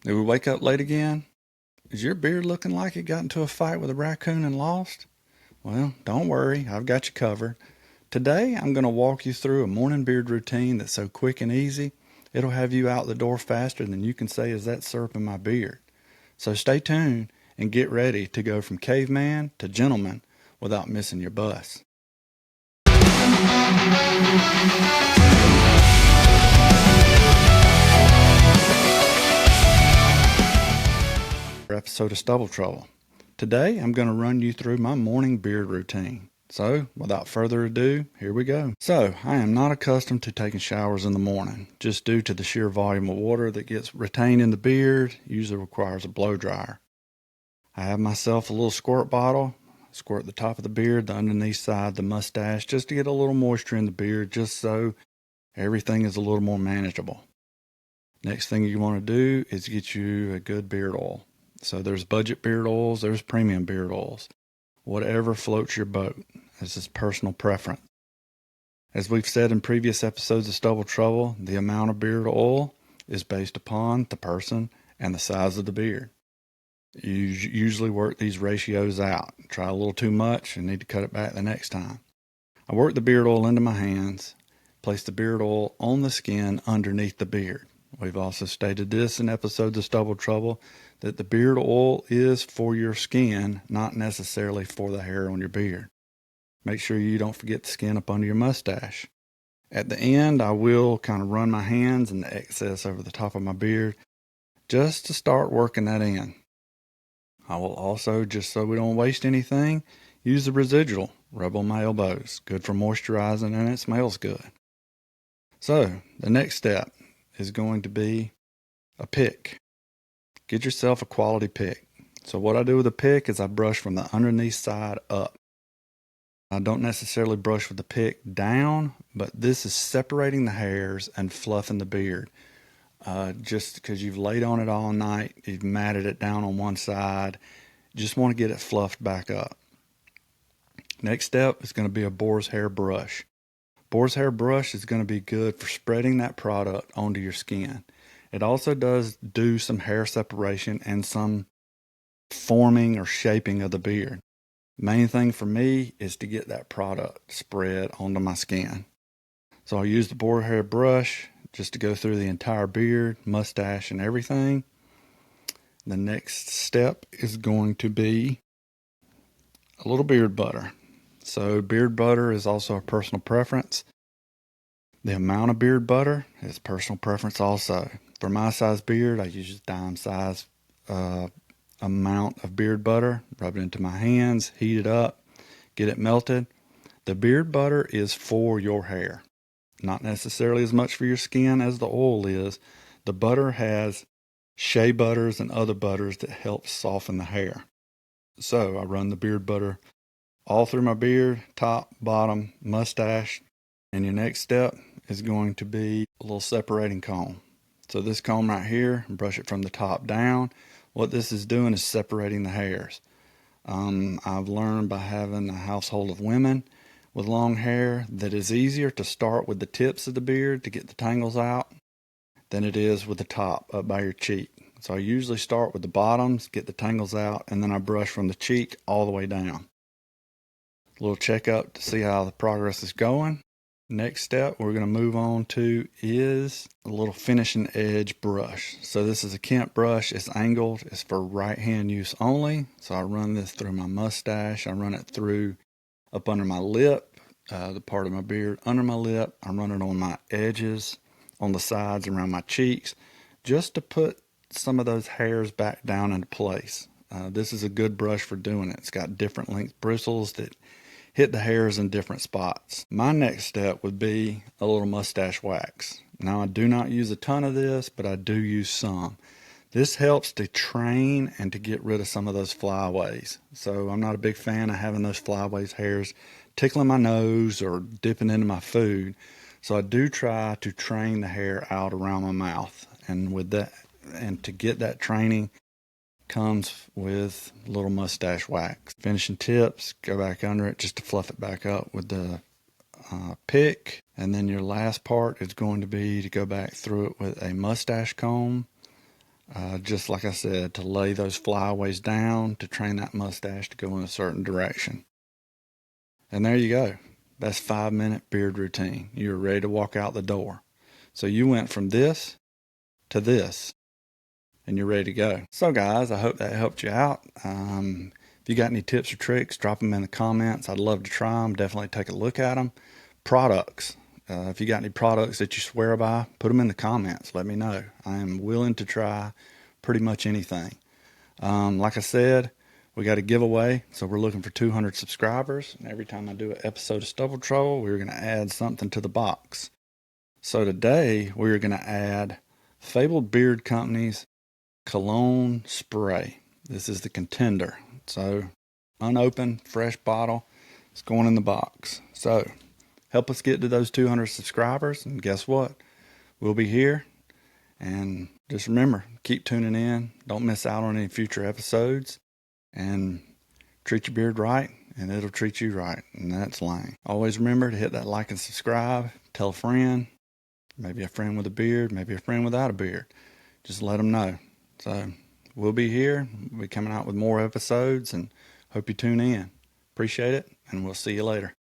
Did we wake up late again? Is your beard looking like it got into a fight with a raccoon and lost? Well, don't worry, I've got you covered. Today, I'm going to walk you through a morning beard routine that's so quick and easy, it'll have you out the door faster than you can say, "Is that syrup in my beard?" So stay tuned and get ready to go from caveman to gentleman without missing your bus. Episode of Stubble Trouble. Today, I'm going to run you through my morning beard routine. So, without further ado, here we go. So, I am not accustomed to taking showers in the morning, just due to the sheer volume of water that gets retained in the beard, usually requires a blow dryer. I have myself a little squirt bottle, squirt the top of the beard, the underneath side, the mustache, just to get a little moisture in the beard, just so everything is a little more manageable. Next thing you want to do is get you a good beard oil. So there's budget beard oils, there's premium beard oils. Whatever floats your boat. This is personal preference. As we've said in previous episodes of Stubble Trouble, the amount of beard oil is based upon the person and the size of the beard. You usually work these ratios out. Try a little too much and need to cut it back the next time. I work the beard oil into my hands, place the beard oil on the skin underneath the beard. We've also stated this in episodes of Stubble Trouble, that the beard oil is for your skin, not necessarily for the hair on your beard. Make sure you don't forget the skin up under your mustache. At the end, I will kind of run my hands and the excess over the top of my beard, just to start working that in. I will also, just so we don't waste anything, use the residual, rub on my elbows. Good for moisturizing and it smells good. So, the next step is going to be a pick. Get yourself a quality pick. So what I do with a pick is I brush from the underneath side up. I don't necessarily brush with the pick down, but this is separating the hairs and fluffing the beard. Just because you've laid on it all night, you've matted it down on one side, just want to get it fluffed back up. Next step is going to be a boar's hair brush. Boar's hair brush is going to be good for spreading that product onto your skin. It also does do some hair separation and some forming or shaping of the beard. Main thing for me is to get that product spread onto my skin. So I use the boar's hair brush just to go through the entire beard, mustache, and everything. The next step is going to be a little beard butter. So beard butter is also a personal preference. The amount of beard butter is personal preference also. For my size beard, I use dime size amount of beard butter. Rub it into my hands, heat it up, get it melted. The beard butter is for your hair, not necessarily as much for your skin as the oil is. The butter has shea butters and other butters that help soften the hair. So I run the beard butter all through my beard, top, bottom, mustache. And your next step is going to be a little separating comb. So this comb right here, brush it from the top down. What this is doing is separating the hairs. I've learned by having a household of women with long hair that it's easier to start with the tips of the beard to get the tangles out than it is with the top up by your cheek. So I usually start with the bottoms, get the tangles out, and then I brush from the cheek all the way down. A little checkup to see how the progress is going. Next step we're going to move on to is a little finishing edge brush. So this is a Kent brush. It's angled. It's for right hand use only. So I run this through my mustache. I run it through up under my lip, the part of my beard under my lip. I run it on my edges, on the sides around my cheeks, just to put some of those hairs back down into place. This is a good brush for doing it. It's got different length bristles that hit the hairs in different spots. My next step would be a little mustache wax. Now I do not use a ton of this, but I do use some. This helps to train and to get rid of some of those flyaways. So I'm not a big fan of having those flyaways hairs tickling my nose or dipping into my food. So I do try to train the hair out around my mouth. And with that, and to get that training comes with a little mustache wax. Finishing tips, go back under it just to fluff it back up with the pick. And then your last part is going to be to go back through it with a mustache comb Just like I said, to lay those flyaways down, to train that mustache to go in a certain direction. And there you go. That's 5-minute beard routine. You're ready to walk out the door. So you went from this to this, and you're ready to go. So guys, I hope that helped you out. If you got any tips or tricks, drop them in the comments. I'd love to try them. Definitely take a look at them. Products. If you got any products that you swear by, put them in the comments. Let me know. I am willing to try pretty much anything. Like I said, we got a giveaway, so we're looking for 200 subscribers. And every time I do an episode of Stubble Trouble, we're going to add something to the box. So today, we're going to add Fabled Beard Company's cologne spray. This is the contender. So unopened, fresh bottle. It's going in the box. So help us get to those 200 subscribers. And guess what? We'll be here. And just remember, keep tuning in. Don't miss out on any future episodes. And treat your beard right, and it'll treat you right. And that's Lane. Always remember to hit that like and subscribe. Tell a friend. Maybe a friend with a beard. Maybe a friend without a beard. Just let them know. So we'll be here. We'll be coming out with more episodes, and hope you tune in. Appreciate it, and we'll see you later.